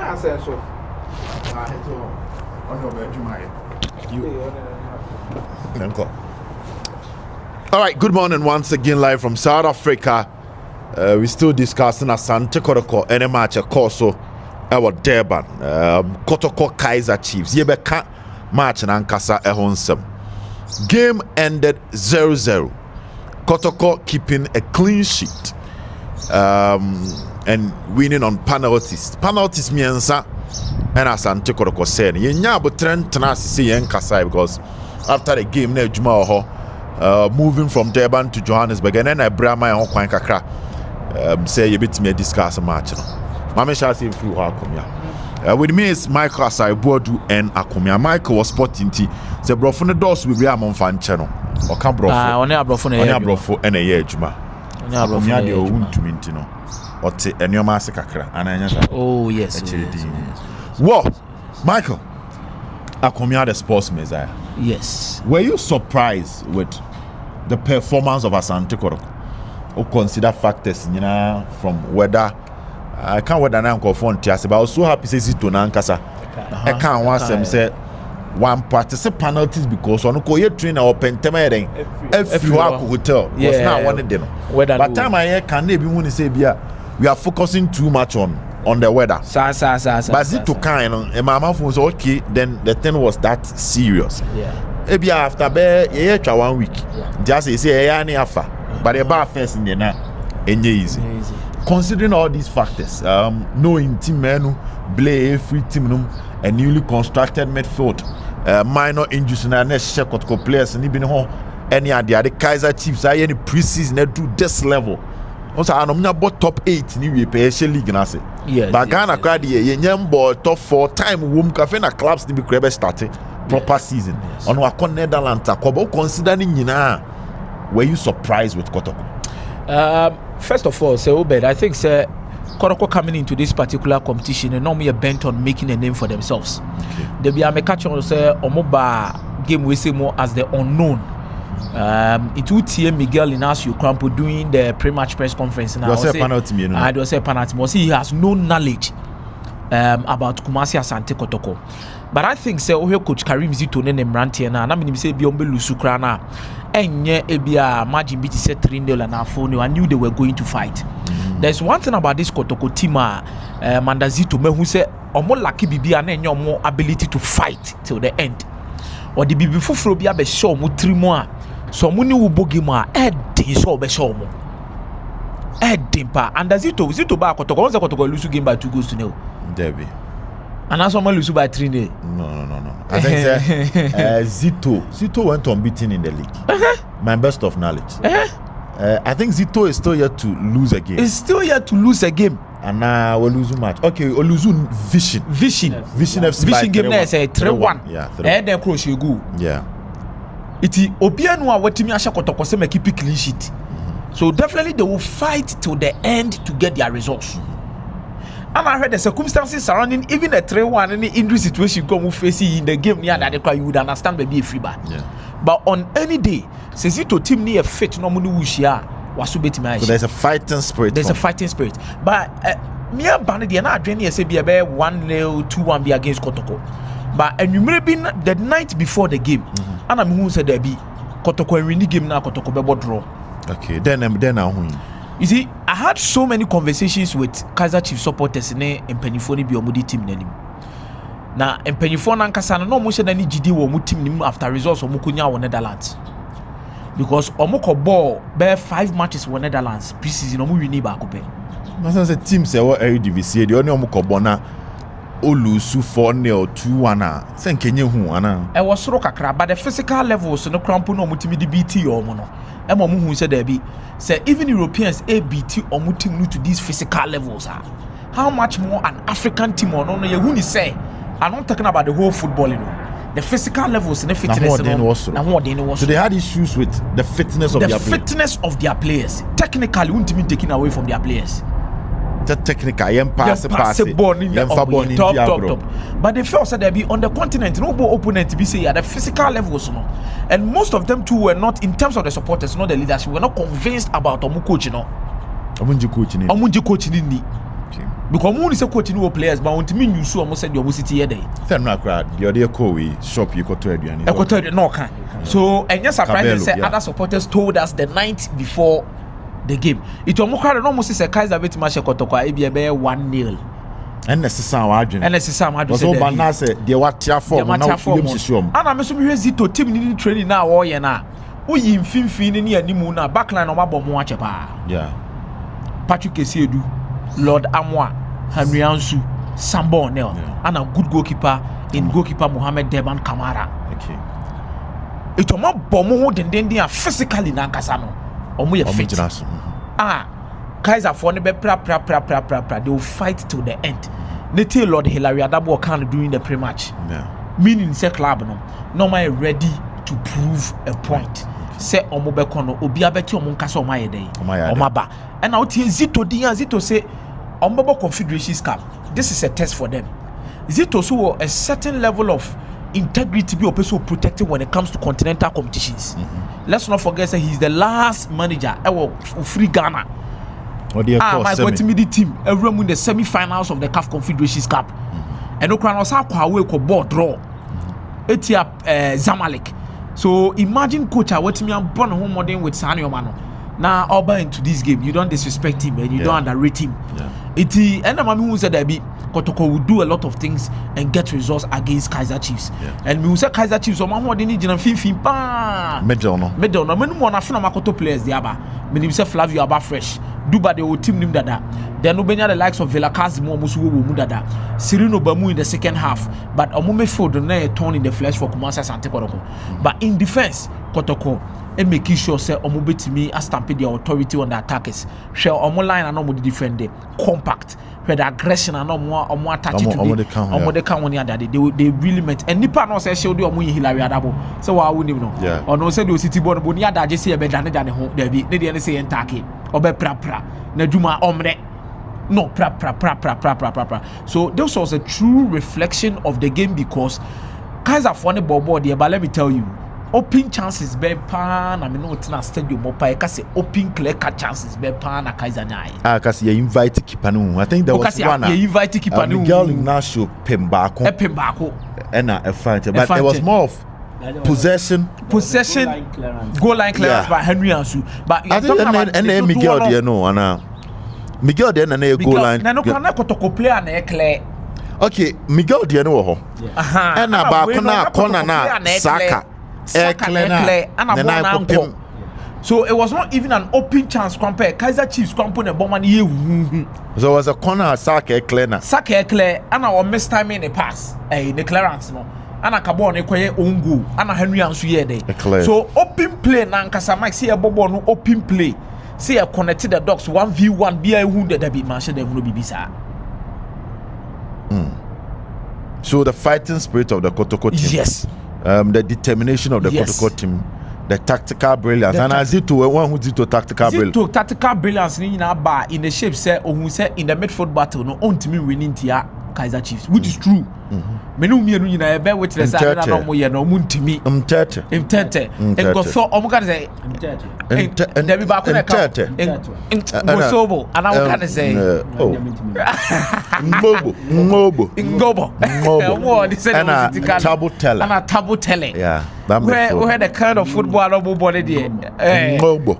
All right, good morning once again, live from South Africa. We still discussing Asante Kotoko and match so our Durban Kotoko Kaiser Chiefs. Yebeka match na Ankasa ehonsem. Game ended 0-0. Kotoko keeping a clean sheet and winning on penalties. Penalties miensa and Asante Kotoko said yenya bo trend tena sisi yen kasa because after the game na adwuma ho moving from Durban to Johannesburg and then Brahma and Kwan kakra say you bit me discuss a match no. Mama shall say through Akomeah. With me is Michael Asare Boadu and Akomeah. Michael was spotting tea. The brofo no doors will be a fan channel. Or can brofo. Only a brofo and a year juma. Akomeah de own to minti no. Or te and your master kakra. Oh yes. What? Michael Akomeah the sports messiah. Yes. Were you surprised with the performance of Asante Kotoko? Or consider factors, you know, from whether I can't whether I'm confront but I was so happy to see to Nankasa. I can't want them say one participant penalties because on a train or pentamering every hotel was not one of them. But time I can maybe want to say we are focusing too much on the weather. But it took kind of and my mouth was okay, then the thing was that serious. Yeah. Maybe after 1 week, just say any after. But the bar first in the night, easy. Considering all these factors, knowing team menu, play free team, a newly constructed midfield, minor injuries in our next check players, and even any other the Kaiser Chiefs, any preseason to this level. Also, I'm not about top 8 in the PSL League. Yes. But Ghana crowd here, top 4 time womb cafe na clubs to be crebe starting proper season. On our Netherlands, considering were you surprised with Kotoko? First of all, say Obed, I think Kotoko coming into this particular competition and normally bent on making a name for themselves. They be a catch on say Omoba game we say more as the unknown. It would see Miguel Inacio Crampo doing the pre-match press conference now. I do say penalty. He has no knowledge about Asante Kotoko. But I think say Coach Karim Zito ne Mrantie na mean say bi ombe lusukra na enye ebia margin BT set 3-0 and afo I knew they were going to fight. There's one thing about this Kotoko team Manda Zito mehu say omo lucky bibia na enye omo ability to fight till the end. Or the bibi fufuro bia be show mo 3 mo a so mo ni wo bogi mo a din so be show mo pa and Zito ba Kotoko once Kotoko lose game by 2 goals to 0. Debbie. And that's someone lose by 3-0. No. I think Zito went unbeaten in the league. My best of knowledge. I think Zito is still yet to lose a game. It's still yet to lose a game. And now we'll lose match. Okay, we'll lose Vision FC. Vision game now is a 3-1. Yeah, 3-1. And then cross you go. Yeah. Iti Obianu a wetimi asha Kotoko se me keep clean sheet. So definitely they will fight till the end to get their results. And I heard the circumstances surrounding even a 3-1 any injury situation come facing in the game near that you would understand maybe a free bad. Yeah. But on any day, since it to team near fit no money wushia was beti my. So there's a fighting spirit. There's a fighting spirit. But me and Bandy and I dream say be about 1-0, 2-1 be against Kotoko. But and you may be the night before the game. And I'm who said there be Kotoko and winning game now Kotoko be draw. Okay, then who? You see, I had so many conversations with Kaiser Chiefs supporters in Penifoni be omudi team nenim. Na Penifoni ankasa no mo sheda ni gidi wo mu team nim after results o mukunya wo Netherlands. Because omoko ball be 5 matches wo Netherlands preseason o mu win ba ko pe. Na say team say wo Eredivisie de oni omoko bona olusu 4-0 2-1 a say nkenye hu ana. E was soro kakra but the physical levels no crampo no mo team di BT yo mo no. E mo hu say there be say even Europeans ABT or team to these physical levels how much more an African team or no you who say I'm not talking about the whole football the physical levels and the fitness so they had issues with the fitness of their players technically won't mean taken away from their players the technical pass top. But they felt that they be on the continent no opponent to be say the physical levels no and most of them too were not in terms of the supporters not the leadership were not convinced about Omu coach no Omunji coaching Because mo say coach no players but want me use so said your city here dey. Say no crowd the other we shop you to aduane. Ekoto no can. So and yes surprised say other supporters told us the night before the game. It omo crowd no almost say Kaizer bet match Kotoko e be 1-0. And necessary wadwen. And necessary wadwen. So ba na say the watia form na yem sisiom. Ana me so me hwe Zito team ni training na wo ye na. Uyi mfimfini ni animu na backline no mabɔ mo ache pa. Yeah. Patrick Esiedu, Lord Amwa, Henry Ansu, Sambo Onel, and a good goalkeeper in goalkeeper Mohamed Deban Kamara. Okay. It omo bomo den physically na nkasa no. Omo ye fit. Kaizer for ne be pra. They will fight till the end. Nete Lord Hilary Adabo can during the pre-match. Yeah. Meaning say club no my ready to prove a point. Say omo be kono obi abeti omo nkasa omo ayede. Omo ba. And now Zito say omo Confederations Cup. This is a test for them. Zito so a certain level of integrity be also protected when it comes to continental competitions. Let's not forget that he's the last manager free Ghana. My ultimate team everyone win the semi-finals of the CAF Confederations Cup. And Okran was away ko board draw. Etia Zamalek. So imagine coach what me am born home modern with Sani Omano. Now over into this game, you don't disrespect him and you don't underrate him. Iti and mami who said that be Kotoko will do a lot of things and get results against Kaizer Chiefs. And we say Kaizer Chiefs o mama dey need na fin pa. Medal no menu mo na fina makoto players dey aba. Me say Flavio aba fresh. Duba the whole team nim dada. Then Obenya the likes of Velakazi mo musu wo mu dada. Sirino Bamu in the second half, but Midfield na a turn in the flesh for Commercializing Kotoko. But in defense, Kotoko and making sure say omo betimi a stamp the authority on the attackers. Share omo line and omo defend the compact. Where the aggression and omo attach it to omo they can one other. They really meant and nipa no say show the omo Hilary Adabo. So wa won him no. Or no say the city board bo ni ada je say e be dane ho there be. Ne dey say entake. Obe pra na juma omre. No pra. So this was a true reflection of the game because Kaizer for the ball there, but let me tell you, open chances be pan. I mean, no, it's not stadium. Opa, I can say open clear cut chances be pan. A Kaizer nyai. Cause you invite keeper no. I think there was one. You invite keeper no. Miguel Ignacio Pembako. And a fight, but it was more of possession, goal line clearance by Henry Ansu. But I think and Miguel there no, and Miguel there and a goal line. Na no kana Kotoko player na clear. Okay, Miguel there no ho. And about corner na Saka. Clear and so it was not even an open chance compared Kaizer Chiefs company bomb here. So it was a corner Saka clear na. Saka clear and our miss time in the pass. The clearance no. Ana Kabon ekwaye own goal. Ana Henry Ansu here there. So open play na nkasa Mike see a bobo no open play. See a connected the dogs 1v1 be who the be man shade no be sir. So the fighting spirit of the Kotoko team. Yes. The determination of the Kotoko team. The tactical brilliance. And as it to one who did to tactical brilliance. To tactical brilliance in the shape say or who say in the midfield battle no on to me winning tia Kaizer Chiefs, which is true. Menu me nu nyina be witness na no mo ye no muntimi mtete and go so omo kan say mtete and there be back na ka go sobo and I can say ngobo this is table tele and a table tele where the kind of football no body there ngobo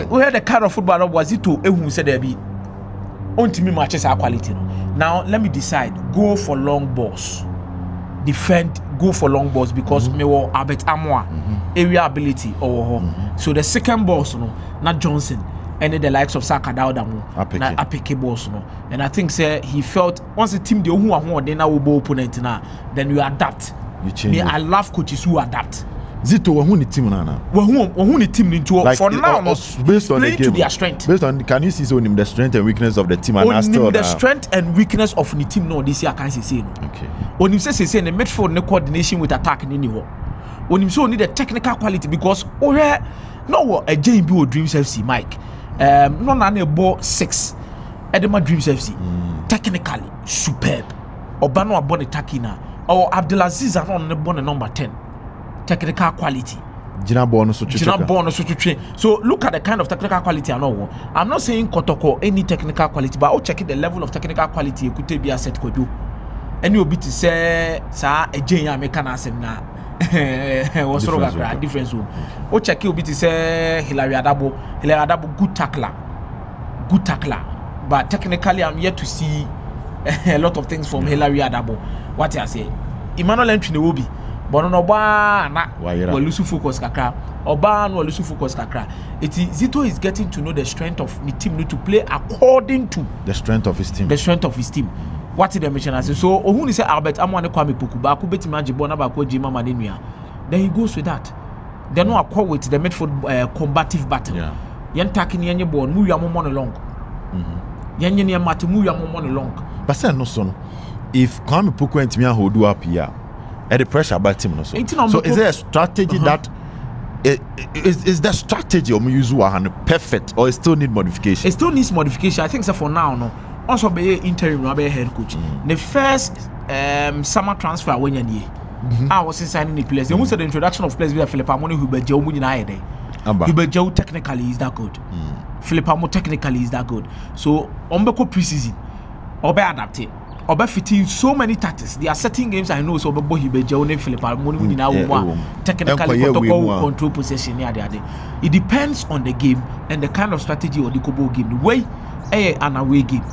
where the kind of football no was it to ehun say there be ontimi matches are quality no. Now let me decide. Go for long balls. Defend. Go for long balls because me wo Albert Amwa area ability so the second balls no not Johnson and the likes of Saka Daudamu na apeke balls no and I think say he felt once the team dey who then now will opponent now then you adapt. You change. I love coaches who adapt. Zito who the team na who the team into like for now based on the game to their strength. Based on can you see so the strength and weakness of the team and still the strength and weakness of the team no this year can say no. Okay. When you say the midfield no coordination with attack in any when you need the technical quality because no a JB or Dreams FC Mike no na ball 6 Edema Dreams FC technically superb Obano abon attacking or Abdulaziz on the number 10 technical quality Gina bonus to train. So look at the kind of technical quality I know. I'm not saying Kotoko any technical quality, but I'll check the level of technical quality you could be a set could do. And you'll be to say, sir, a Jay American asem na was sort of a difference. I'll check you'll be to say Hilary Adabo, good tackler. But technically, I'm yet to see a lot of things from Hilary Adabo. What I say, Emmanuel Entry will be. But on Oba na Walusu focus kakra. Oba no Walusu focus kakra. Zito is getting to know the strength of the team to play according to the strength of his team. What did they mention? I say so. Ohun say Albert Amwane Kwame Poku ba ko betima jibo na ba ko jima manenua. Then he goes with that. They no accord with the midfield combative battle. Yeah. Yen taking yenye ball mu ya mo long. Yenye ne mate mu ya mo long. But say no son. If Kwame Poku entimi a hold up here. And the pressure about him also. So is there a strategy that is the strategy of usual perfect or it still need modification? It still needs modification. I think so for now no. Also be interim no be head coach. The first summer transfer when you I was signing the players. They almost said the introduction of players with Philip Amoni who be Joe Joe technically is that good. Philip Amo technically is that good. So Ombeko preseason Obe adapted. Oba fitting so many tactics. There are certain games I know so Oba Hibeja ne Philip Almoni we now technically control possession near there. It depends on the game and the kind of strategy or the Kobo game. The way an away game.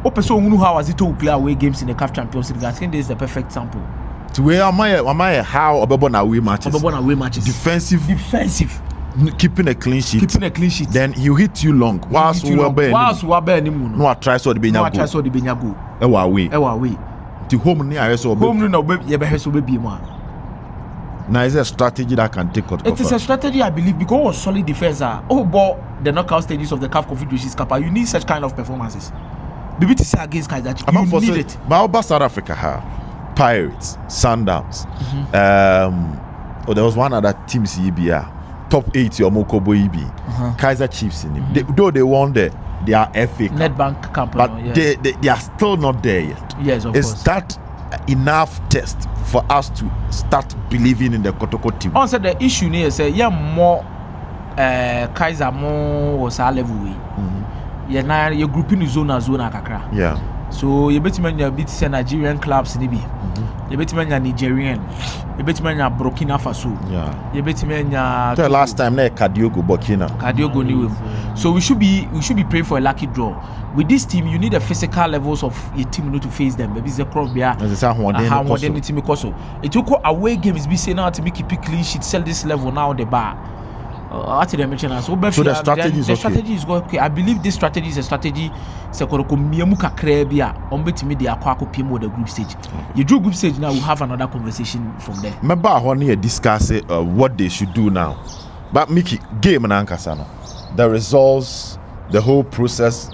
Open so how as it to play away games in the CAF Champions League. I think this is the perfect sample. To where am I how Obabon away matches? Defensive. Keeping a clean sheet. Then he hit you long. Whilst we were no, I try so the Benyago. Away. The home near us or home no baby. Now is a strategy that can take out. It is a strategy I believe because solid defense are the knockout stages of the CAF Confederations Cup. You need such kind of performances. Maybe to say against Kaiser Chiefs. You need it. But South Africa Pirates, Sundowns. There was one other team CBA. Top 8 or Mokobo EB, Kaiser Chiefs in him. Though they won they are FA Nedbank Company, but they are still not there yet. Yes, of course. Is that enough test for us to start believing in the Kotoko team? Also, the issue here is more Kaiser more was our level way. You're grouping zona kakra. Yeah. So you bet me you beat Nigerian clubs in Ibi. You bet me Nigerian. You bet me Burkina Faso. Yeah. You bet me the last time they Kadiogo Burkina. Kadiogo new. So we should be praying for a lucky draw. With this team, you need the physical levels of your team to face them. Maybe it's the crowd there. It will call away games. Be saying now to make it clean sheet. Sell this level now the bar. So the strategy is okay. I believe this strategy is a strategy. The group stage. You do group stage now. We'll have another conversation from there. Remember, I want to discuss what they should do now. But Mickey, game and Ankasano, the results, the whole process.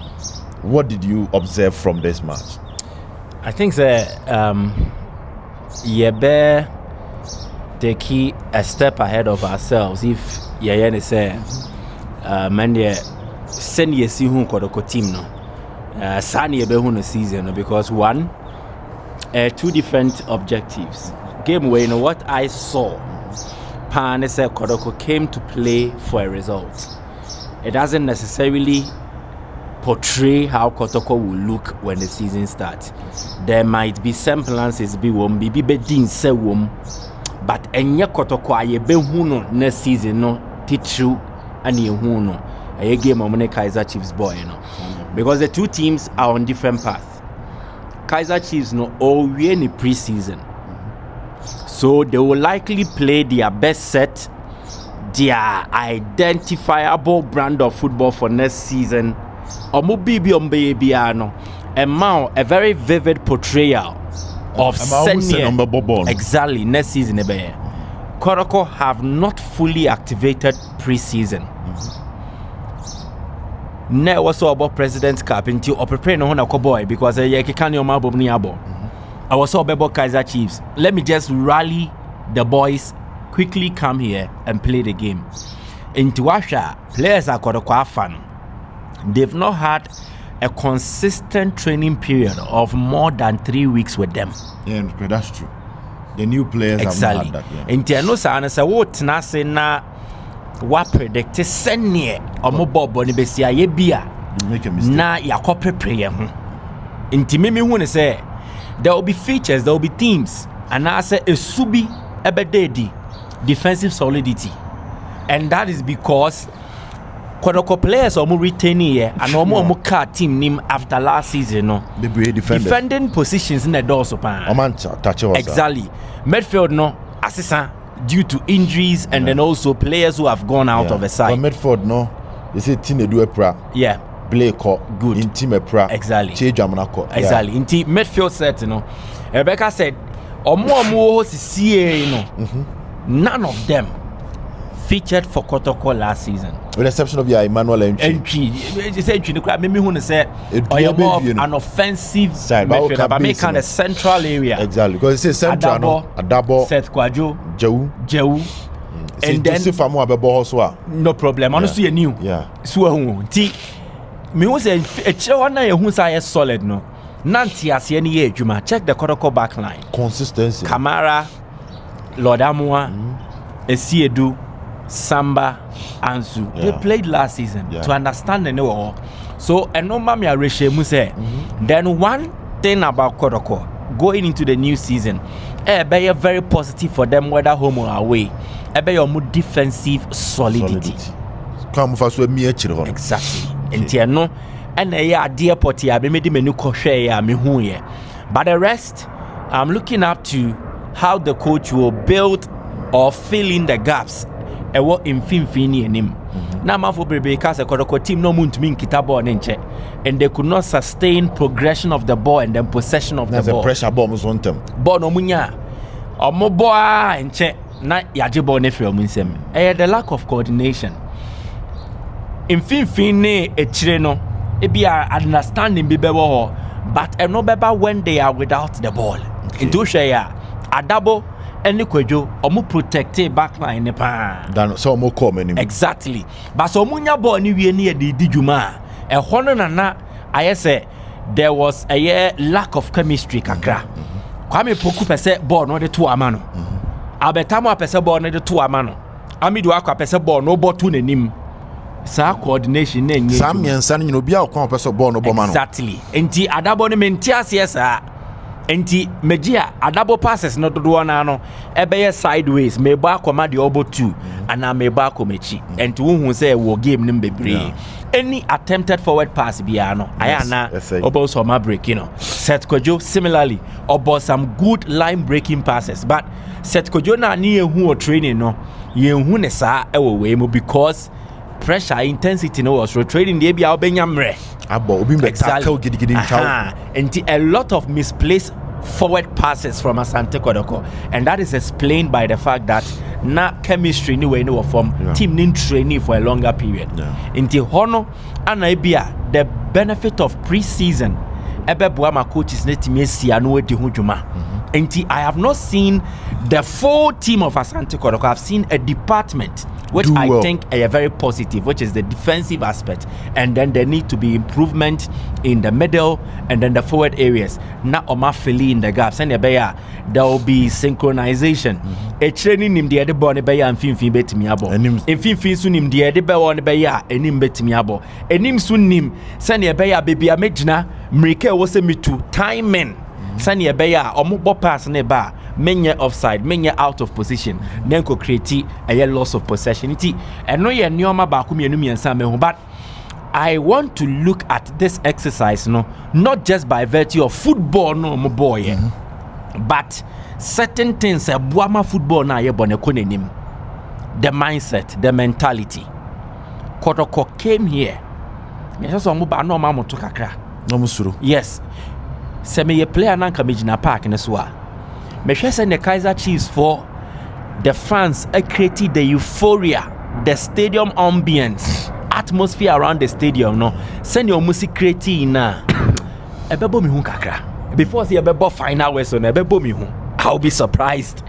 What did you observe from this match? I think that Yebe take a step ahead of ourselves. If Yayane say, man, send ye see who Kotoko team no. Sani Yebe who the season because one, two different objectives. Game where what I saw, Pan said Kotoko came to play for a result. It doesn't necessarily portray how Kotoko will look when the season starts. There might be semblances be din se but enya Kotoko ayebe huno next season no titru ani huno a game of Kaiser Chiefs boy because the two teams are on different paths. Kaiser Chiefs no all we any preseason, so they will likely play their best set, their identifiable brand of football for next season. A very vivid portrayal of exactly next season. Kotoko have not fully activated preseason. Ne was about President's Cup until I prepare no one boy because I can't your mabom ni abo. I was about Kaiser Chiefs. Let me just rally the boys, quickly come here and play the game. Into Asha, players are Kotoko fan. They've not had a consistent training period of more than 3 weeks with them. Yeah, that's true. The new players exactly. have not had that. Yeah. Nti no sa na say what na say na what predict sene omo bobo ni besia ye bia You make a mistake. na yakopepre ye ho. Nti me hu ne say there will be features, there will be teams, and I say a subi ebededi defensive solidity, and that is because Kotoko players are more retaining here and more car team name after last season. No, defending positions in the door so exactly. Midfield no assistant due to injuries and then also players who have gone out of the side. But Midfield no, you say team they do a pra. Yeah. Blake good. In team a pra. Exactly. Exactly. In team midfield set, you know. Rebecca said, Omo see, you know. None of them featured for Kotoko last season. With the exception of your Emmanuel entry. Maybe who say more of an offensive side, but make kind of central area. Exactly. Because it says central Adabo, Seth Kwajo, Jewu. And then no problem. Honestly, you new. Yeah. So me who say a chawana who say solid no. Nanti asi any year Juma. Check the Kotoko back line. Consistency. Kamara, Lord Amua, Esiedu, Samba, Ansu. They played last season to understand the new. So and no mamia Reshe Muse. Then one thing about Kotoko going into the new season, be very positive for them whether home or away. Be your more defensive solidity. Come for so me exactly. Enti no and a dear potty I made him a new crochet me who ye. But the rest, I'm looking up to how the coach will build or fill in the gaps and what in Finfini and him. Now, my for because a Kotoko team no moon to mean Kitabo and they could not sustain progression of the ball and then possession of the ball. There's a pressure bomb on them. Bon Omunya or Moboa and check not Yajibo Nefrio Munsem. The lack of coordination. In Finfini a Chireno, it be our understanding be better, but no better when they are without the ball. Into share Adabo and Nikwejo or more protected backline than so more common. Exactly. But so munya ball ni we near the Dijuma. A honor na I say there was a lack of chemistry kakra. Kwame Poku pese ball no the two amano. Abetamo pese ball no the two amano. Amidu akwa pese ball no ball two nenim. Sa coordination na nye. Sam Yansan you bia kwa pese ball no ball mano. Exactly. Enti Adabo ni mentias yes enti Mejia Adabo passes no do na no ebe sideways me ba akoma de obo 2 ana me ba akomechi enti hu say wo game nim bebre any attempted forward pass bia no ayana obo so ma break you know Seth Kojo similarly obo some good line breaking passes but Seth Kojo na ni ehu o training no ye hu ne sa e wo we mu because pressure intensity no was rotating the bia obenya mre exactly. And a lot of misplaced forward passes from Asante Kotoko, and that is explained by the fact that na chemistry ni way no from team nin training for a longer period. Inti hono anaibia the benefit of preseason ebe buama coaches ne team esi anu edi ho dwuma. Inti I have not seen the full team of Asante Kotoko. I've seen a department which I think are very positive, which is the defensive aspect, and then there need to be improvement in the middle and then the forward areas. Not Oma filling in the gaps, and there will be synchronization. A training in the other bone beya and fin bet me abo. In fin sunim the other beya beya and him bet me abo. And him sunim send a beya baby a majna mrike was me to timing. Sani ebeya omo pass ne ba menye offside menye out of position then ko create a loss of possession iti eno ye nioma ba ko mienu miensa me ho but I want to look at this exercise no not just by virtue of football no mo boy but certain things buama football na ye bone ko nanim the mindset the mentality Kotoko came here me so mo ba no ma moto kakra no musuro yes se me ye player na nka mejina park ne so a me hwe se ne Kaizer Chiefs for the fans created the euphoria the stadium ambience atmosphere around the stadium no send your music creating na ebebo mi hu kakra before say ebebo final whistle na ebebo mi hu I'll be surprised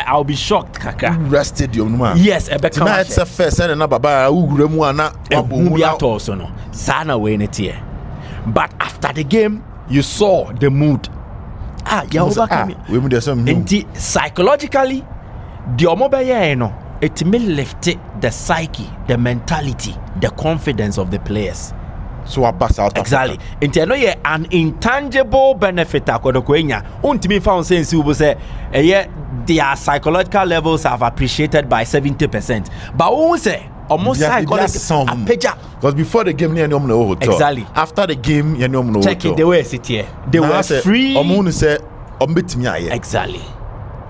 I'll be shocked kakra rest stadium no yes ebe come tonight it's a first and na baba ugure mu ana wabomu ya to so no sana we ne tie but after the game you saw the mood you overcome we mu dey some new psychologically the omobe no it may lift the psyche, the mentality, the confidence of the players. So pass out exactly. Into no an intangible benefit akodokoenya. Untimi found sense you say their psychological levels have appreciated by 70%. But who say almost psychological because before the game near no hotel. Exactly. After the game you no hotel. Check it they were sit here. They were free. Omo say ombetimi aye. Exactly.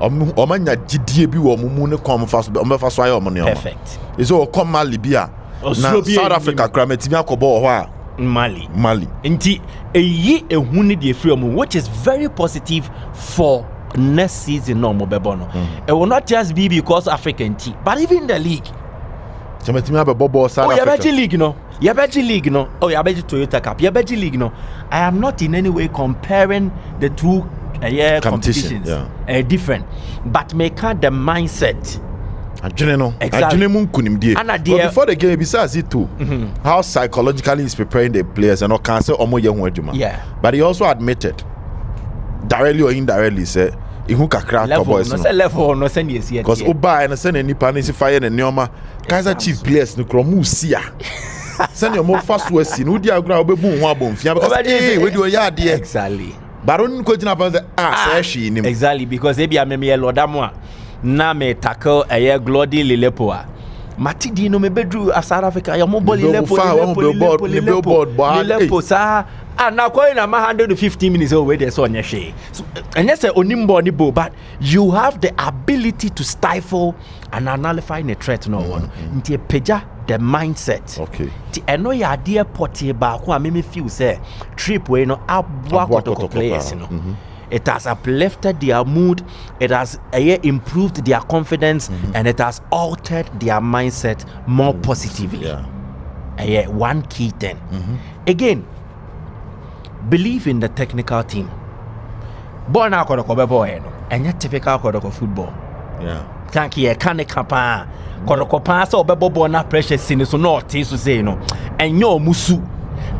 Omanya gidie bi wo mumu ne kom fa so omfa so aye omo ne omo. Perfect. Iso come Libya. Na South Africa krametimi akobo ho a Mali. Inti ehuni de free omo, which is very positive for next season no mo bebono. It will not just be because African team, but even the league. Jametimi abebo South Africa. Yabeji league no. Oh, Yabeji Toyota Cup. Yabeji league no. I am not in any way comparing the two competitions. Different. But make the mindset. Exactly. But before the game, besides it too, how psychologically he's preparing the players and can say yeah. But he also admitted, directly or indirectly, say ihu kakra to boys no send yes yet. Because Oba and send any panisi fire and Neoma Kaiser Chief players no kromu sia. Send your more fast west in Udi agra obebu ho abomfia because we do ya there. Exactly. Baron ko jina pa say say she nim. Exactly because ebi ameme lodamo na me tackle Glody Lilepoa. Matidi no me bedru South Africa ya mo ball Lilepo sa na ko na 150 minutes away there so anya she. And yes onimbo ni bo but you have the ability to stifle and nullify a threat no one. Nti peja the mindset. Okay. Ti eno ya dear potty ba ko me feel say trip we no abwa Kotoko players no. It has uplifted their mood, it has improved their confidence, and it has altered their mindset more positively. One key thing. Again, believe in the technical team. Born out of boy, and yet typical Kotoko football. Can't hear Kanekapa, Kotoko pass or Bebo na pressure sin so no things to say no. And yo musu.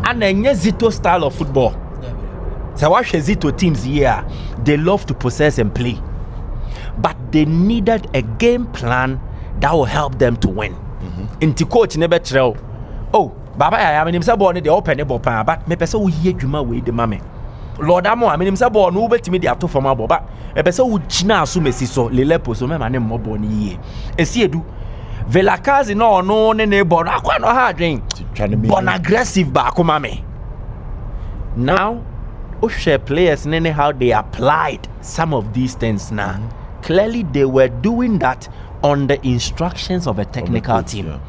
And then Zito style of football. So what Zito teams here, they love to possess and play. But they needed a game plan that will help them to win. Inti coach never trail. Oh, Baba, I mean, himself born the open able pan, but me person will hear you way the mammy. Lord Amo, I mean, himself born no bet me the after from our but a person would china assume so Lilepo, so my name more born ye. And see do Velakazi no neighbor, I quite no hard drink. Born aggressive back, mame. Now, Usher players how they applied some of these things now. Clearly they were doing that on the instructions of a technical team.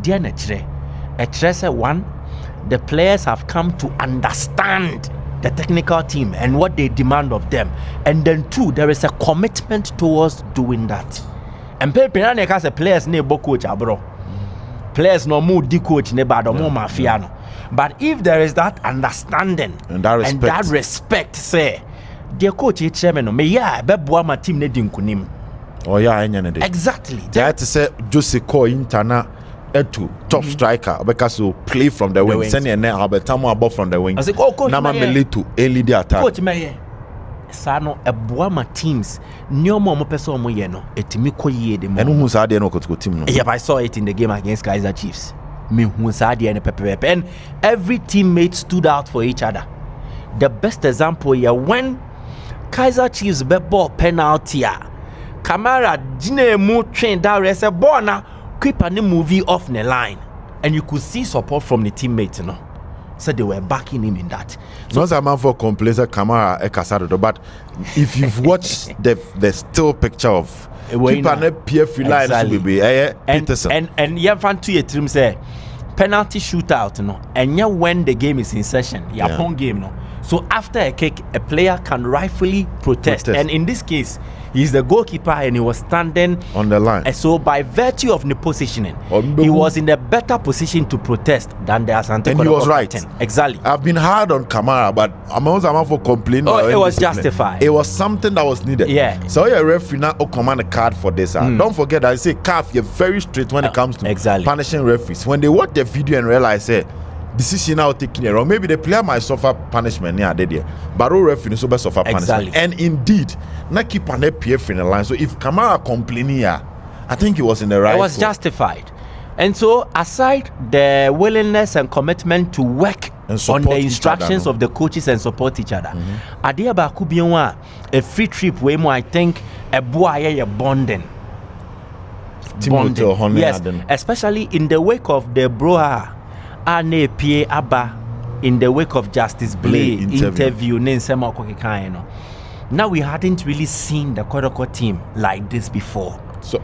Dear Netre, one, the players have come to understand the technical team and what they demand of them. And then two, there is a commitment towards doing that. And Pepe as a players nebo coach abro. Players no more di coach neba do more mafiano. But if there is that understanding and that respect, say, dear coach, chairman, me beboa my team ne dinkunim. Oh yeah, exactly. That is say Jose Ko Intana etu top striker because you play from the wing. Send your name Albertamo above from the wing. I say, oh coach, Nama Melitu early the attack. Coach me Sano eboa my teams. Nyomo mo person mo ye no. Etimi ko ye de mo. And who said they no Kotoko team no? Yep, I saw it in the game against Kaiser Chiefs. And every teammate stood out for each other. The best example here when Kaiser Chiefs bet ball penalty, Kamara Jine mu train that rest a ball now keep a movie off the line, and you could see support from the teammates, you know. So they were backing him in that. So, not a man for complaints Kamara Ekasado, but if you've watched the still picture of keep an PF line and you have to your team say penalty shootout, no, and yeah, when the game is in session, home game, no. So after a kick, a player can rightfully protest. And in this case, he's the goalkeeper and he was standing on the line. And so by virtue of the positioning, he was in a better position to protest than the Asante. And he was right. Exactly. I've been hard on Kamara, but I'm also for complaining. Oh, it was justified. It was something that was needed. Yeah. So your referee now command a card for this. Don't forget that I say CAF, you're very strict when it comes to punishing referees. When they watch the video and realize, decision now taking wrong. Maybe the player might suffer punishment near there, but all referee so best suffer punishment. Exactly. And indeed, not keep an PF in the line. So if Kamara complaining here, I think he was in the right. It was justified. And so, aside the willingness and commitment to work on the instructions of the coaches and support each other, Adiaba could be a free trip where I think a boy bonding. Yes, especially in the wake of the Broha Ane Pie Abba, in the wake of Justice Blay interview. Now we hadn't really seen the Kotoko team like this before. So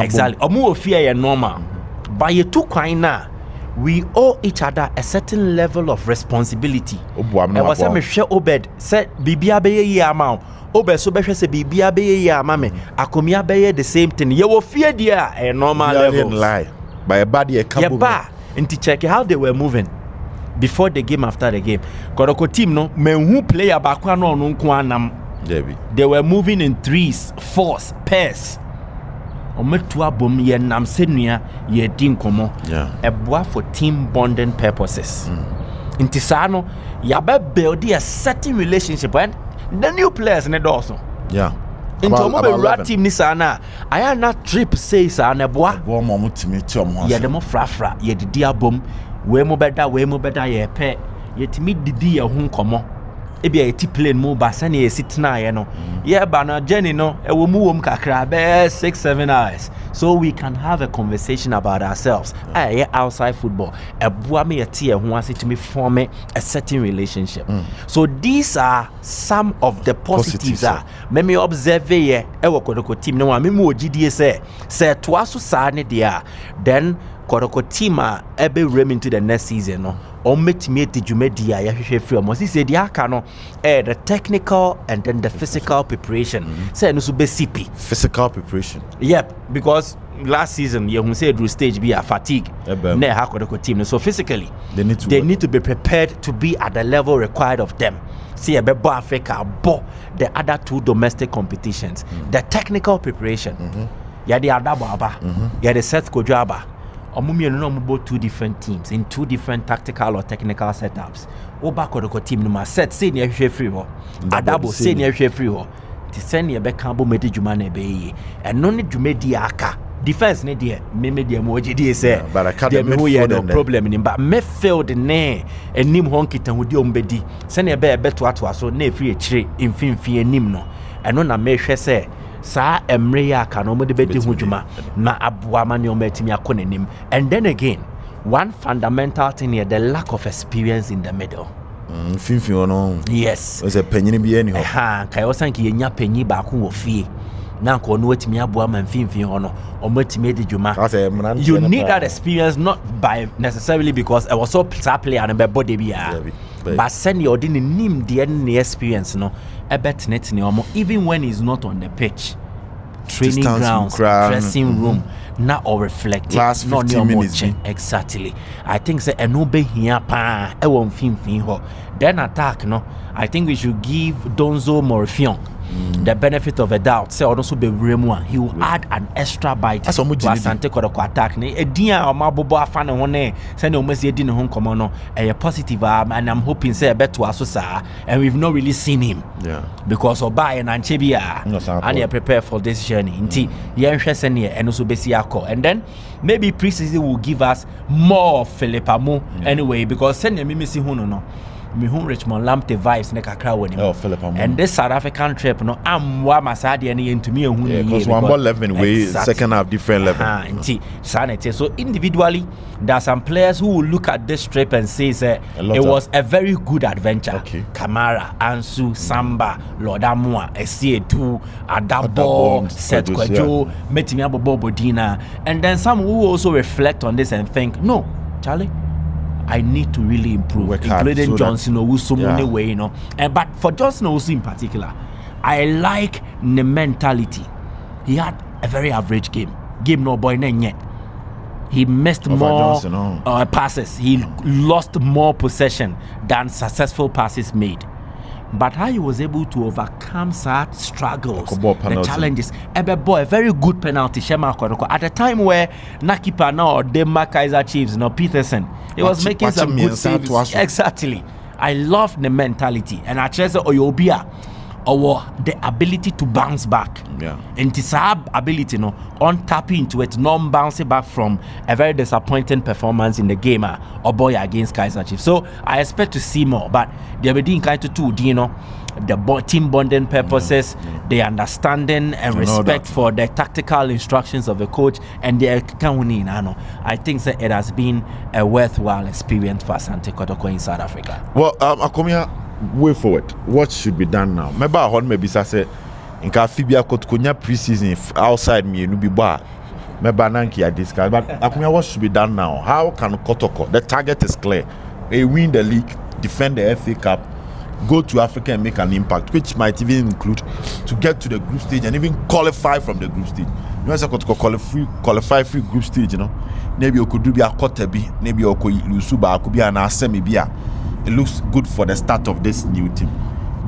exactly. Omo fear normal. By a two now, we owe each other a certain level of responsibility. I was a Michelle Obed said Bibia be ye amount. Obed so be say Bibia be ye amame. Akomeah be the same thing. You will fear there a normal level. Lie. By a body a couple. And to check how they were moving before the game, after the game. Kotoko team no men who play about they were moving in 3s, 4s, pairs. Ometua bom ye nam senua ye din komo. Eboa for team bonding purposes. Intisano ya be build a certain relationship and the new players in the also. Yeah. Into about rat team ni sana. I not trip say sana eboa. Eboa mo mutimi ti omo. Ye demo frafra ye didi abom we mo beda ye pe ye timi didi ye ho komo. Ebi a ti plane mu ba sane ye sit na ye no. Yeah, but na journey no e wo mu wom kakra be 6-7 hours. So we can have a conversation about ourselves. Outside football. Ebua me yeti e ho ase to me form a certain relationship. So these are some of the positives me me observe ye e wo Kotoko team no me mu ogidie say to aso sa ne dia then Kotoko team ebe rem into the next season no ometime te dwumadia ya hwehwe free omo say dia aka no the technical and then the physical preparation say no so be CP physical preparation. Yep, because last season you say drew stage be a fatigue na ha Kotoko team so physically they need to be prepared to be at the level required of them. See a bebo Africa bo the other two domestic competitions. The technical preparation ya the adababa ya the set kojuaba. Omumi no both two different teams in two different tactical or technical setups. Oba Kotoko team no set say near free ho. Adabo say near free ho. Ti send ye be kambo medi djuma na be yi. And no ni djuma di aka. Defense ne de me mo gidi say. But academy no problem in but midfield ne enim ho nkita hodi ombedi. Send ye be to so na free chire mfimfie enim no. Eno na me hwe say sa emre ya ka no mo de bedi ho djuma na aboa ma ne o matimi akonenim. And then again, one fundamental thing here, the lack of experience in the middle. Yes. Was a penny be any kai osanki yenya penyi ba ko wo fie. Na ko no watimi aboa ma mfimfin ho no o matimi de djuma. You need that experience not by necessarily because I was so player and be body bia. But send your din nim the experience no ebetnet ne omo even when he's not on the pitch. Training grounds, dressing room, not all reflecting. Last 15 minutes. Exactly. I think say enobe here pa e won fin ho. Then attack no. I think we should give Donzo Morfion the benefit of a doubt. Say also be Remua. He will add an extra bite to Asante Kotoko attack. Ne edian o mabobo afa ne ho ne. Say no mesi edi ne ho komo no. A positive and I'm hoping say beto asosa and we've not really seen him. Yeah. Because Oba and Anchebia and they are prepared for this journey. Inti yenhwe sene and also besi akọ. And then maybe preseason will give us more Philipamo anyway because send me missing who no. Me who Richmond Lampte vibes ne kakra woni. And this South African trip no amwa masade ne into me who because one ball 11 way second half different level. Inti sanity. So individually there are some players who will look at this trip and say it was a very good adventure. Okay. Kamara, Ansu, Samba, Lodamua, Esietu, Adabo, Seth Kwejo, Metimi Abobodina, and then some who also reflect on this and think, no, Charlie, I need to really improve, including Johnson Owusu way, you know. But for Johnson Owusu in particular, I like the mentality. He had a very average game. Game no boy yet. He missed more passes. He lost more possession than successful passes made. but how he was able to overcome such struggles, the challenges. Ebe boy, a very good penalty. Shema Kotoko. At the time where Nakipa now Denmark Kaiser Chiefs, Peterson, he was making some good saves. Exactly. I love the mentality, and I just say Oyobia. Or the ability to bounce back. And this ability, on tapping into it, non-bouncing back from a very disappointing performance in the game or boy against Kaiser Chiefs. So I expect to see more, but they're being kind to do, the team bonding purposes, the understanding and respect for the tactical instructions of the coach, and the I think that it has been a worthwhile experience for Asante Kotoko in South Africa. Well, Akomeah, way forward, what should be done now? Maybe say in Fibia Kotoko preseason outside me no be bar. Maybe Nanki I discuss, but Akomeah, what should be done now? How can Kotoko? The target is clear. They win the league, defend the FA Cup, go to Africa and make an impact, which might even include to get to the group stage and even qualify from the group stage. You know, Kotoko qualify free group stage. Maybe you could do be a Kotebi, maybe you could lose Suba, could be an Asemibia. It looks good for the start of this new team.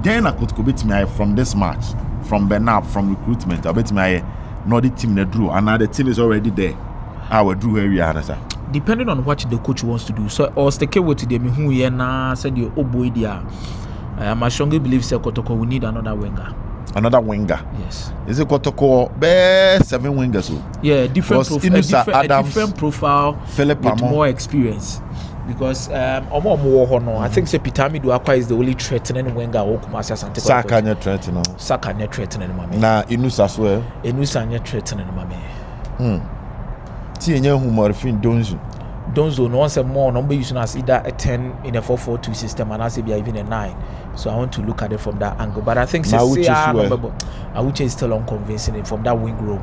Then I could beat me from this match, from Bernard, from recruitment. I bet me not the team that drew, and now the team is already there. Our drew area, sir. Depending on what the coach wants to do. So, or stick with the who said you Oboidia. I strongly believe Kotoko we need another winger. Another winger. Yes. Is it Kotoko? 7 wingers. Yeah, different profile. Philip with more experience. Because I think Pitami Duakwa is the only threatening winger who Kumasi Asante. Saka nye threatening. Saka nye threatening mame. Na Inusa as well. Inusa nye threatening mame. Ti nye humorfin Donzo no one say more number using as either a 10 in a 4-4-2 system and as even a 9. So I want to look at it from that angle. But I think Awuche is still unconvincing from that wing role.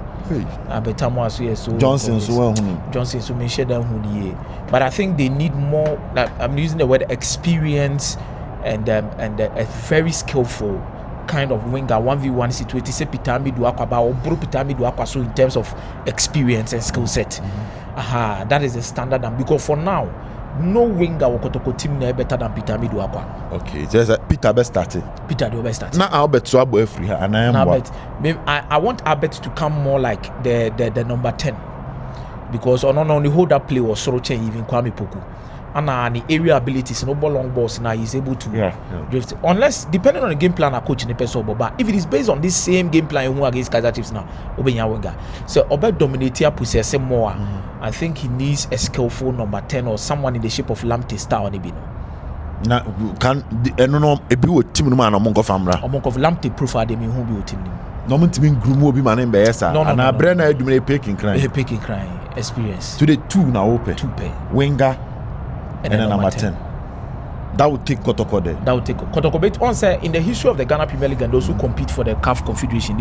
Johnson so mention them. But I think they need more, like I'm using the word experience and a very skillful kind of winger 1v1 situation. Say Pitami Duakwa or Bro Pitami Duakwa, so in terms of experience and skill set. That is the standard, and because for now no winger will Kotoko team better than Pitami Duakwa. Okay, just Peter best started. Peter do best started. Now Albert Swabo free and I want Albert to come more like the number 10, because on the whole that play was Soroche even Kwame Poku. And the area abilities, no ball long balls now he's able to drift. Unless depending on the game plan, a coach in the person, but if it is based on this same game plan who against Kaiser Chiefs now, Obenya winger. So Obed dominator possess more. I think he needs a skillful number 10 or someone in the shape of Lamptey star on Ibino. Now can no a be team man among of Amra. Among of Lamptey profile them who be team. No man team groom will be man in Bayesa. And I Brenna do me picking crying. Picking crying experience. Today 2 now open. 2 pay. Winger. And then number 10. That would take Kotoko there. That would take Kotoko. But on say in the history of the Ghana Premier League and those who compete for the CAF Confederation,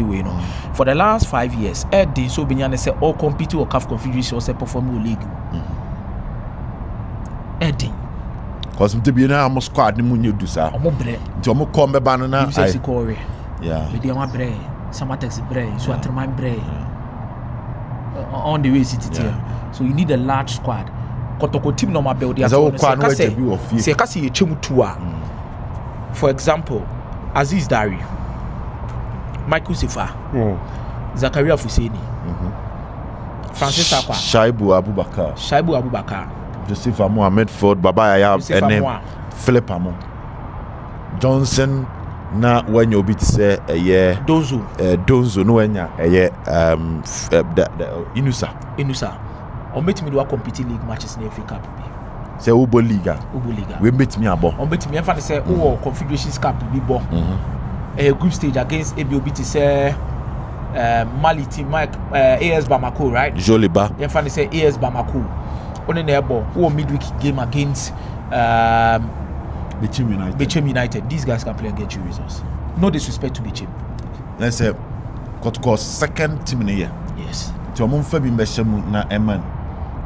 for the last 5 years, Eddie so Binyane say all compete or CAF Confederation was a performing league. Eddie. Because the Binyane almost squad ni munyo do sa. Omo bre. Nti omo come banana. Yeah. Media ma bre. Samatex bre. So atrman bre. On the way city here. So you need a large squad. Kotoko team normal build their for example, Aziz Dari, Michael Sifa, Zakaria Fuseni, Francis Akwa, Shaibu Abubakar, Joseph Amo, Midfield, Baba Yaya, Philip Amo, Johnson. Na when you beat say Donzo no enya Inusa on bet me do a competing league matches in the FA Cup. Say Ubo Liga. We bet me abo. On bet me fan say Confederation Cup be bo. A group stage against ABOB to say Mali team Mike AS Bamako, right? Joliba. You fan say AS Bamako. On the ball who midweek game against Bichim United. These guys can play and get you results. No disrespect to Bichim. Let's say Kotoko second team in the year. Yes. To a month be na Eman.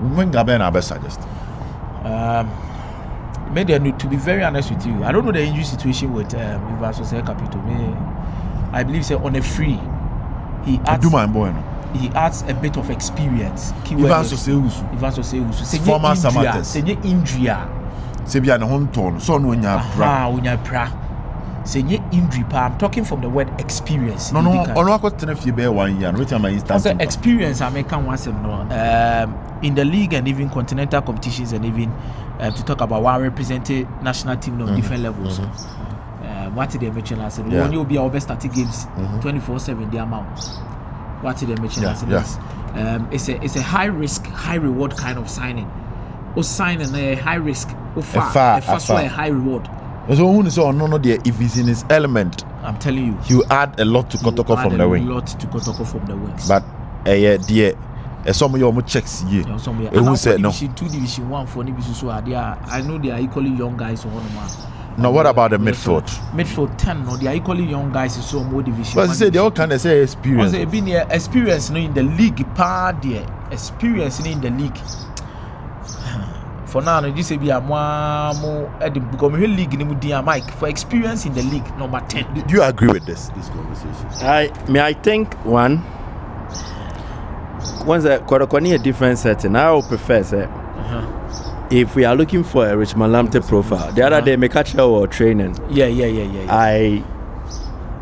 When Gabena best suggest. To be very honest with you, I don't know the injury situation with Asare Capital. I believe say on a free, he adds a bit of experience. Ivan Soseusu. Former Samates. Injury. Sebia na hon ton so no nya pra. Onya pra. say injury. I'm talking from the word experience. No. I got 1 year. Which am I instant? Experience. I make once in the league and even continental competitions and even to talk about one represented national team on different levels. What did they mention? I said, when you'll be our best starting games 24/7 the amount. What did they mention? It's a high risk, high reward kind of signing. Or signing a high risk, or far a high reward. So no, if he's in his element, I'm telling you, you add a lot to Kotoko from the wing. A lot to Kotoko from the wings. But some of your checks here. Who said no? Division 2, Division 1 for Nibisu, so I know they are equally young guys on one. Now, what about the midfield? Midfield 10, no, they are equally young guys in so more division. But they all kind of say experience. They've been experience in the league, experience in the league. For now, this say be a more because league in the Mike for experience in the league number 10. Do you agree with this conversation? I think once a Kotoko a different setting, I would prefer say. If we are looking for a Richmond Lamptey profile, the other day, make a show or training. Yeah. I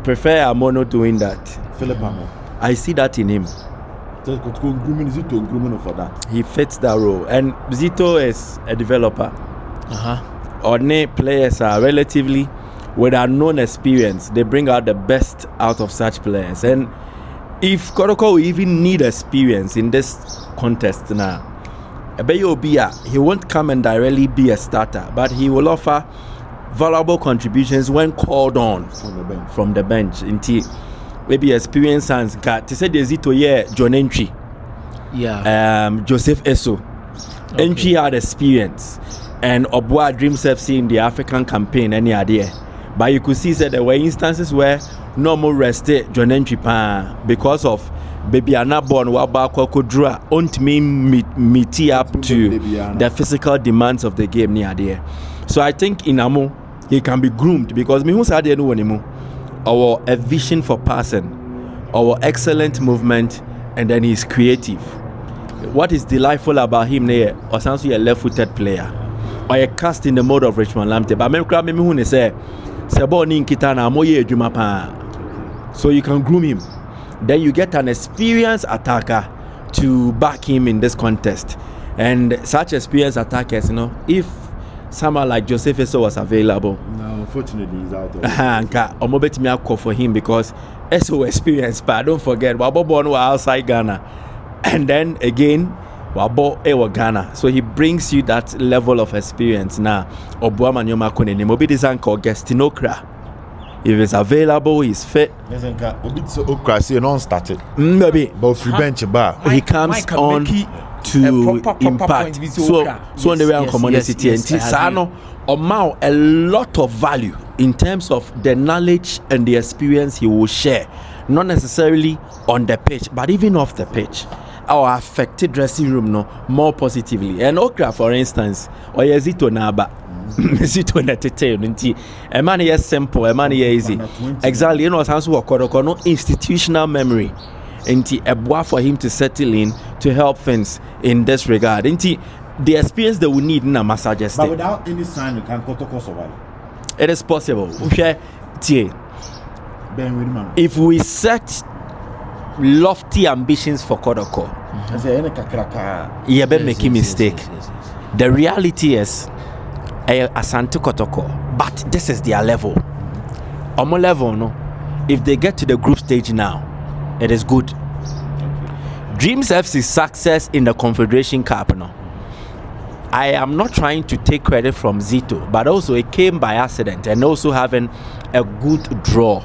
prefer Amono doing that. Philip Amo. I see that in him. Grooming for that. He fits that role. And Zito is a developer. Ordinary players are relatively, with unknown experience, they bring out the best out of such players. And if Kotoko will even need experience in this contest now, he won't come and directly be a starter, but he will offer valuable contributions when called on from the bench. Into maybe experience and to say the Zito John Entry, Joseph Esso. Entry had experience, and Obua dreams FC in the African campaign. Any idea? But you could see that there were instances where normal rested John Entry because of baby ana born wabakwa kodra ont meet up to the physical demands of the game near there. So I think in Amo he can be groomed because me who said no anymore. Our a vision for passing, our excellent movement, and then he's creative. What is delightful about him there, or sounds like a left-footed player, or a cast in the mode of Richmond Lamptey. But me who say Sebo ni nkitana moye ejuma pa. So you can groom him. Then you get an experienced attacker to back him in this contest. And such experienced attackers, if someone like Joseph Esso was available, no, unfortunately he's out of I'm call for him because Esso experienced, but don't forget Wabo was outside Ghana. And then again Wabo Ewa Ghana. So he brings you that level of experience now. Obuama Nyoma Kone Mobi Dizanko Gestinokra. If it's available, he's fit. Non-started. Maybe. But free bench bar. He comes on to impact. So on the way on community and Sano amount a lot of value in terms of the knowledge and the experience he will share. Not necessarily on the pitch, but even off the pitch. Our affected dressing room more positively. And Okra, for instance, or Yazito Naba. Zito na tete nti a man is simple, a man is easy. Exactly, sounds work no institutional memory. Nti a for him to settle in to help things in this regard. Nti the experience that we need na massages. But without any sign, you can Kotoko survive. It is possible. If we set lofty ambitions for Kotoko, you better make a mistake. The reality is Asante Kotoko, but this is their level. On my level, if they get to the group stage now, it is good. Dreams FC's success in the Confederation Cup, I am not trying to take credit from Zito, but also it came by accident and also having a good draw.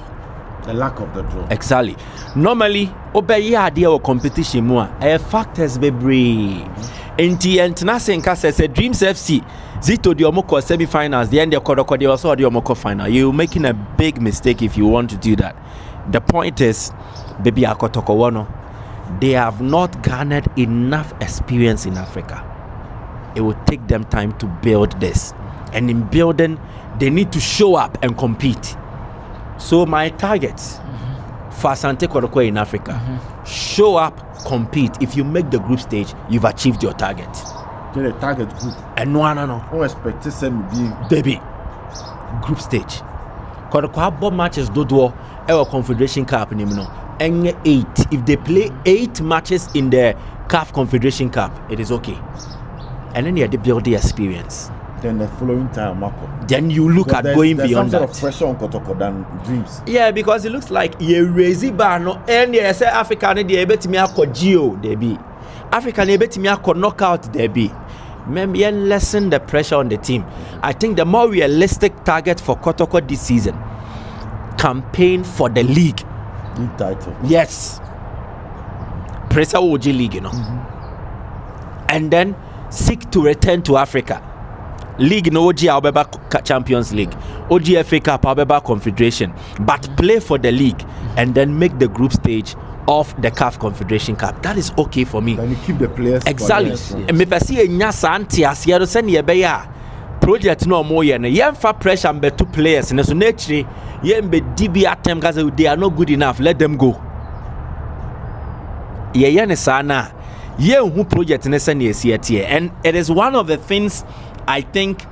The lack of the draw. Exactly. Normally, obey idea or competition more. Factors be brave. International says Dreams FC Zito the Omoko semi-finals, the end of Kotoko they also the Omoko final. You're making a big mistake if you want to do that. The point is, baby Kotoko Wano, they have not garnered enough experience in Africa. It will take them time to build this, and in building, they need to show up and compete. So my targets for Asante Kotoko in Africa, show up, compete. If you make the group stage, you've achieved your target. The target group. And no. Who expect to send me baby group stage. Kotoko abo matches dodo our Confederation Cup nim no. And 8. If they play 8 matches in the CAF Confederation Cup, it is okay. And then you have to build the experience. Then the following time, Marco. Then you look at going beyond that. There's some sort of pressure on Kotoko than dreams. Yeah, because it looks like you raise bar no, and you say Africa need the able me a geo there be. Africa need able me a knockout there be. Maybe lessen the pressure on the team. I think the more realistic target for Kotoko this season, campaign for the league title. Yes. Preseason OG League, you know. And then seek to return to Africa. League no OG Abeba Champions League. OG FA Cup Abeba Confederation. But play for the league and then make the group stage of the CAF Confederation Cup. That is okay for me. Then you keep the players. Exactly. Me pesi enya santi asiero se ne be ya. Project no more yen. Yen fa pressure mbe two players. Ne so nature yen be DB attempt cause they are not good enough. Let them go. Yen sana. Yen who project ne se ne esi and it is one of the things I think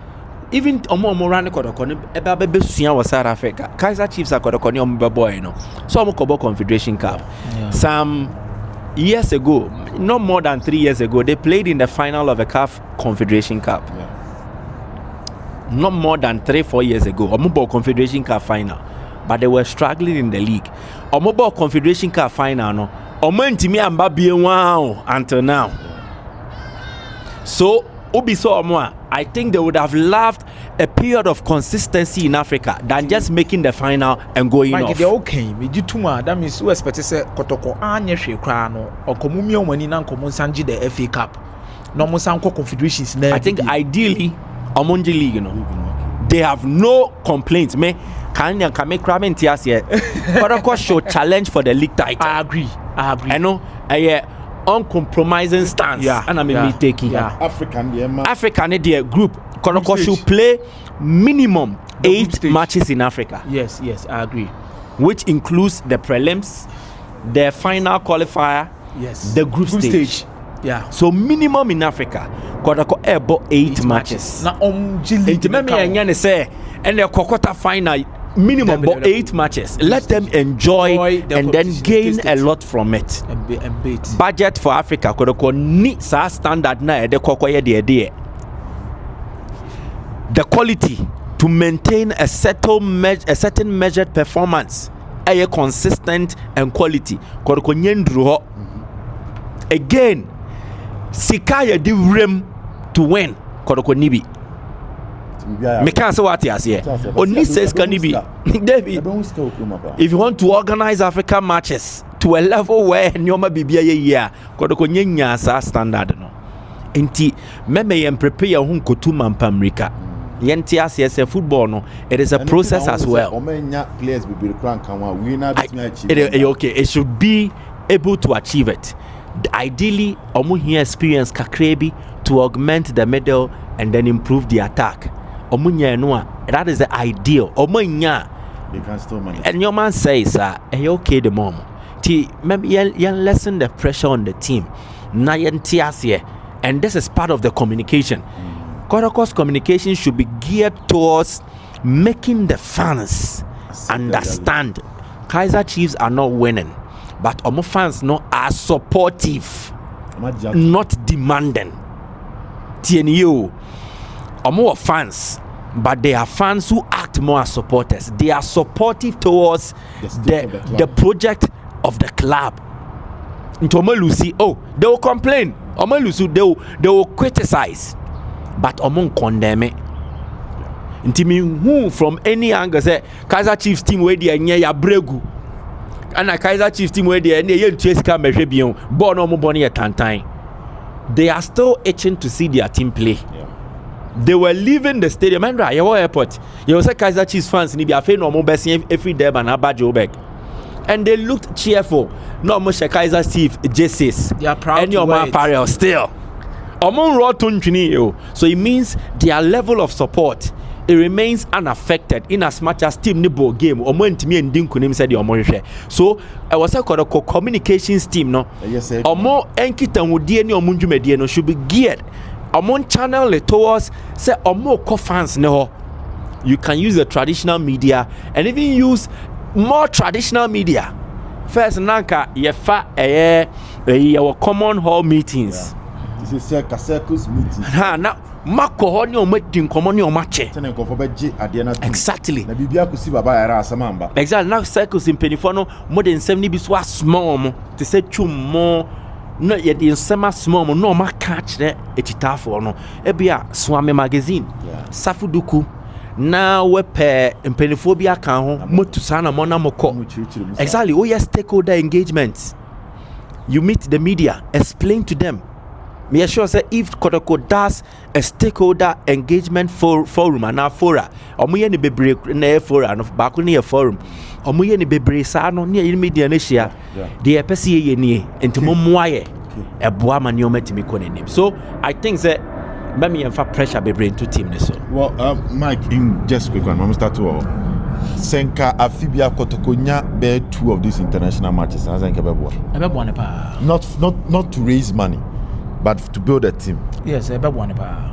even omo run Kotoko ebe be sua was South Africa. Kaizer Chiefs are Kotoko ni omo boy no. So omo Kobo Confederation Cup. Yeah. Some years ago, not more than 3 years ago, they played in the final of a CAF Confederation Cup. Yeah. Not more than 3-4 years ago, Omobo Confederation Cup final, but they were struggling in the league. Omobo Confederation Cup final, no, Omentimi amba wow until now. So, Ubiso Omoa, I think they would have loved a period of consistency in Africa than just making the final and going off. They're okay. That means we expect to say Kotoko anye hwekrano or komumi omani na nkomo sanji the FA Cup. No mo sanko confederations na. I think ideally Omonji League, you know, they have no complaints. Me can make cramming tears here. Kotoko show challenge for the league title. I agree. I know. Uncompromising stance. Yeah. And me taking. Yeah. African the group. Kotoko should play minimum 8 matches in Africa. Yes, I agree. Which includes the prelims, the final qualifier, yes, the group stage. Yeah. So minimum in Africa, Kotoko ebo 8 matches. Na Jili say and the Kokota final minimum 8 matches. Let them enjoy and then gain a lot from it. And budget for Africa Kotoko ni sa standard na de kokoye de. The quality to maintain a certain measured performance, a consistent and quality. Kotoko nyendru ho. Again, sikaya di rim to win. Kotoko nibi. Me can't say what yes here. Only says can be. David, if you want to organize African matches to a level where nyoma bibia ye Kotoko nyenya sa standard no. Enti meme yem prepare hun kotuma mpamrika. Yenti as football no, it is a and process as well. Players will be okay, it should be able to achieve it. Ideally, omu here experience kakrebi to augment the middle and then improve the attack. Omunya noa, that is the ideal. Omunya, they can still manage. And your man says, okay, the mom. Maybe you lessen the pressure on the team. Na yentiasie, and this is part of the communication. Kotoko's communication should be geared towards making the fans understand Kaizer Chiefs are not winning, but Omo fans are supportive, not demanding. TNU, Omo fans, but they are fans who act more as supporters. They are supportive towards the project of the club. Omo Lucy, they will complain. Omo Lucy, they will criticize. But among condemn it. Who from any angle say Kaizer Chiefs team where they near ya bregu. And a Kaizer Chiefs team where they near you chase come measure born no money at time. They are still itching to see their team play. Yeah. They were leaving the stadium and right airport. You say Kaizer Chiefs fans ni be afraid no more best every day and abajo back. And they looked cheerful. No more Kaizer Chiefs jerseys. They are proud and your apparel still. So it means their level of support, it remains unaffected in as much as team nibo game so I was a communications team no omo enkita wudie ni omo ndwumedie no should be geared omo channel it towards say omo ko fans ne ho you can use the traditional media and even use more traditional media. First, nanka yefa our common hall meetings. This is circus meetings. Ha na mako ho ne o madin komo ne o mache. Tene nkofo beje ade na tu. Exactly. Na bibia kusi baba yara asamamba. Exactly. Now circles in penifo no more than 70 bi so small mo. Te say twummo no ye the sema small mo no ma catch the etitafo no. Ebia Swame magazine. Safuduku. Na wepe mpenifo bi aka ho motu sana mo na moko. Exactly. Oh yes, stakeholder engagement. You meet the media, explain to them. Me sure say if Kotoko does a stakeholder engagement forum and fora, omuye ni bebre na fora no baako ni forum. Omuye ni bebre sa no ne media na hia. De epese ye nie enti mommoaye. Eboa ma ne omatimi ko nanim. So I think say me emfa pressure bebre into team ne so. Well, Mike, in just quick one, I'm start to Senka Afibia Kotoko nya be 2 of these international matches. As Senka bebo. Ebebo ne pa. Not to raise money, but to build a team. Yes, ebebo ne pa.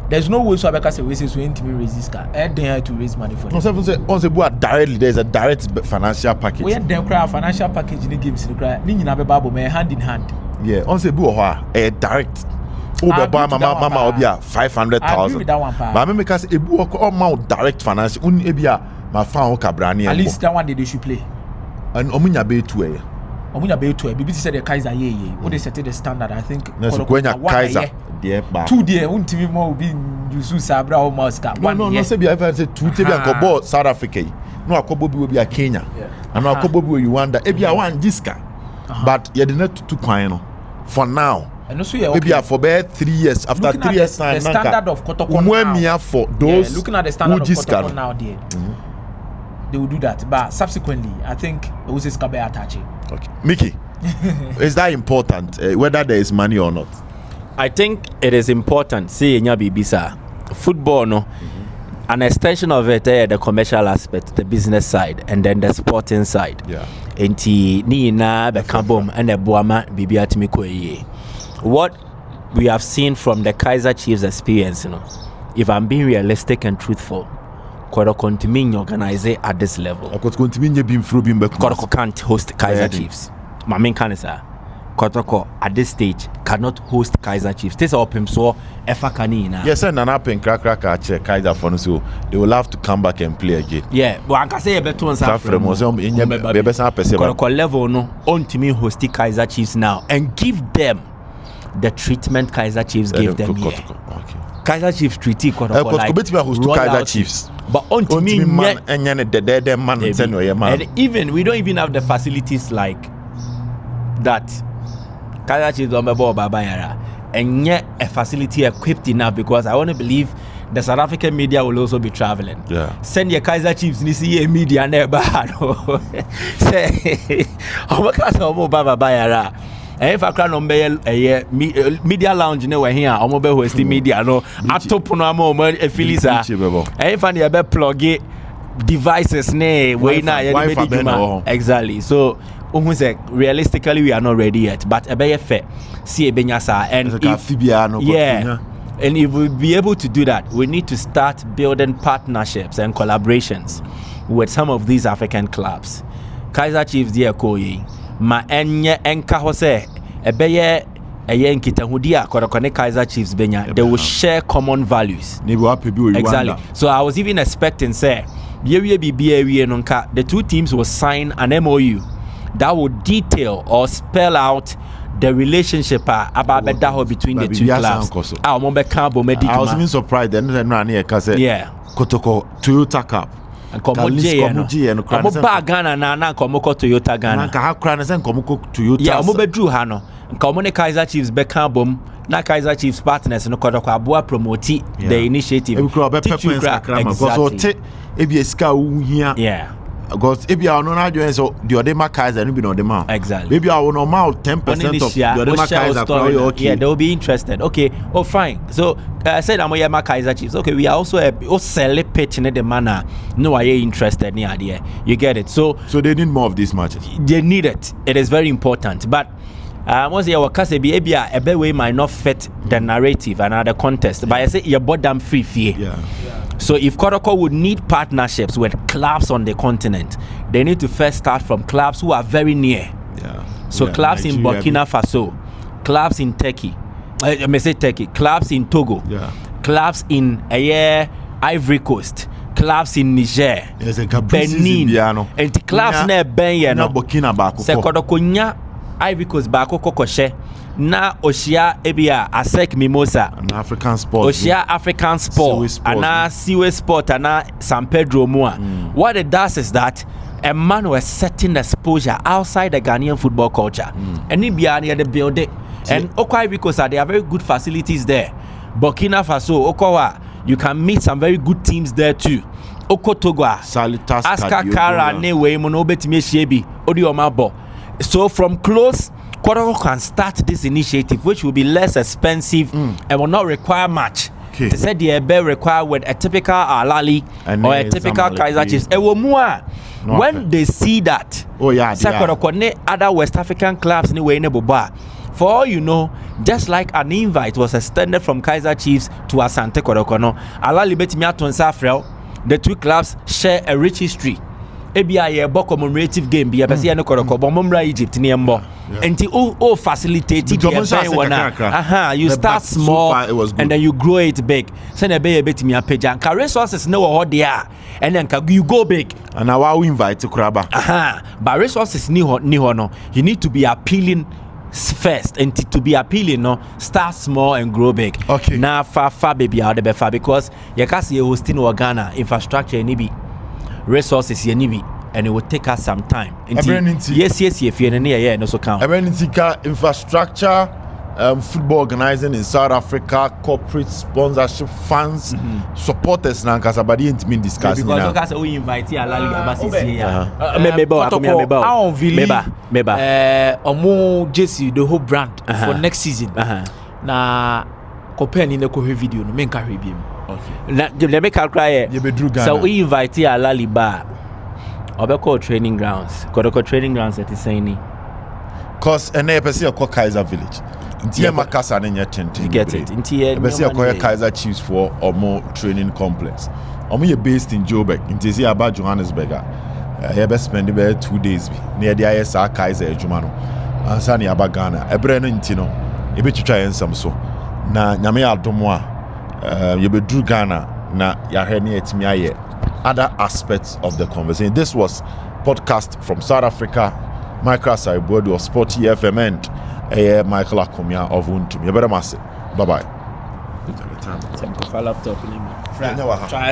There's no way so Abeka say we say so intimi resist car. Then to raise money for them. On say directly there's a direct financial package. We dem cry financial package in the games ni cry. Ni nyina be babo me hand in hand. Yeah, on say bu ho a direct. Mama obia 500,000. But me because ebu o ma direct finance un ebia ma fan o kabrani. At least that one they should play. And omunya be 2 eh. Omunya be 2 BBC said the Kaiser ye. What they set the standard I think. No Kaiser there ba. 2 there untimi mo be Yusu Sabra o Moscow. No say be I say 2 te be akobo South Africa. No akobo bi obi a Kenya. And no akobo bi Rwanda. Ebia one Jiska. But you did not to kwan no. For now. And also, yeah, maybe for 3 years. After 3 years time, the standard of Kotoko now. For those looking at the standard of Kotoko now, there, they will do that. But subsequently, I think it was Skabe attaching. Okay, Mickey, is that important? Whether there is money or not? I think it is important. See, Bibisa, football, no, an extension of it, the commercial aspect, the business side, and then the sporting side. Yeah. Enti ni na be kabom and the boama bibiatimi koye. What we have seen from the Kaiser Chiefs experience, if I'm being realistic and truthful, Kotoko continue organize at this level. Kotoko can't host Kaiser Chiefs. My main cancer. Kotoko at this stage cannot host Kaiser Chiefs. This is open so efa kanina. Yes, and an up and crack Kaiser for so they will have to come back and play again. Yeah, but I can say a better one. Kotoko level no on to me host Kaiser Chiefs now and give them the treatment Kaiser Chiefs gave them here. Okay. Kaiser Chiefs treaty Kotoko like Kaiser Chiefs. But on to me man and even we don't even have the facilities like that. Kaiser Chiefs don't babo babayara and yet a facility equipped enough because I want to believe the South African media will also be traveling. Yeah. Send your Kaiser Chiefs ni see media never. Say omo babayara. If I can media lounge no here, I'm mobile host media no atop no am Felisa. If I need plug it devices ne we na exactly. So realistically we are not ready yet, but fair. See Benyasa and and if we be able to do that, we need to start building partnerships and collaborations with some of these African clubs. Kaiser Chiefs dear Koyi. Ma enye enka ho se ebeye nkitahudia Kotoko Kaiser Chiefs benya they will share common values. Exactly. So I was even expecting say the two teams will sign an MOU that would detail or spell out the relationship about between the two clubs. I was even surprised then Kotoko Toyota Cup. Komo Ghana na komo ko Toyota Ghana. Nka hakra na sen komo ko Toyota. Yeah, omo bedru ha no. Nka omo ne Kaiser Chiefs beka bom na Kaiser Chiefs partners no Kotoko aboa promote the initiative. Exactly. Yeah. Because if you are not doing so, the Odema Kaiser will be no demand. Exactly. Maybe I will normal 10% of the Odema Kaiser. Okay. Yeah, they will be interested. Okay. Oh, fine. So I said I'm a Kaiser Chiefs. Okay, we are also sell pitch in the manner. No, I am interested in the idea. You get it. So they need more of these matches. They need it. It is very important. But once you are a better way might not fit the narrative and the contest. But I say you bought them free fee. Yeah. So if Kotoko would need partnerships with clubs on the continent, they need to first start from clubs who are very near. So clubs in Burkina Faso, clubs in Turkey, I may say Turkey, clubs in Togo, clubs in Ivory Coast, clubs in Niger, Benin, and the clubs near Benin, Burkina Faso. Se Kotoko nya Ivory Coast bako kokoshe na Oshia ebia Asek Mimosa, an African sport, Oshia African sport, and Siwe sport, and San Pedro Moa. What it does is that a man was setting exposure outside the Ghanaian football culture, and in Biani the building, and Okwa because there are very good facilities there. Burkina Faso, Okowa, you can meet some very good teams there too. Okotogwa, Aska Kara, Newe, Monobetime Shebi, Odiomabo. So from close, Kotoko can start this initiative, which will be less expensive and will not require much. They said the ebe require with a typical Alali or a typical Kaiser Chiefs. When they see that, other West African clubs anyway, for all you know, just like an invite was extended from Kaiser Chiefs to Asante Kotoko, Alali Betimia Tonsafrel, the two clubs share a rich history. ABI a commemorative game be a no Kotoko, Bomra Egypt near Mbo. And to facilitate it, you start small and then you grow it big. Send a baby to me a page and resources know what they are, and then you go big. And now we invite to Kraba. But resources no, you need to be appealing first, and to be appealing, no, start small and grow big. Okay. Now far baby out the far because you can't see hosting Ghana infrastructure nibi resources nibi. And it will take us some time. Yes, if you're no so count. Infrastructure, football organizing in South Africa, corporate sponsorship, fans, supporters, Nankasabadi ain't been discussing. Because we invite Alali Omo Jesse the whole brand for next season. Na compare in the video no men carry him. Okay. Let me calculate. So we invite Alali Bar. Obeko training grounds. Kotoko training grounds at the same. Cause and they person call Kaiser Village. Intia Makasa and your you get it. Intia person call Kaiser Chiefs for or more training complex. Omo based in Joburg. Intia about Johannesburg. Here be spend about 2 days near the ISR Kaiser Jumano. Ansani aba Ghana. Ebreno intino. Ebe try ensam so. Na nyame adomwa. You be Drew Ghana na ya heni etimi aye. Other aspects of the conversation. This was podcast from South Africa. Michael Asare Boadu of Sporty FM and Michael Akomeah of Untum. You better massive. Bye bye. Laptop. Try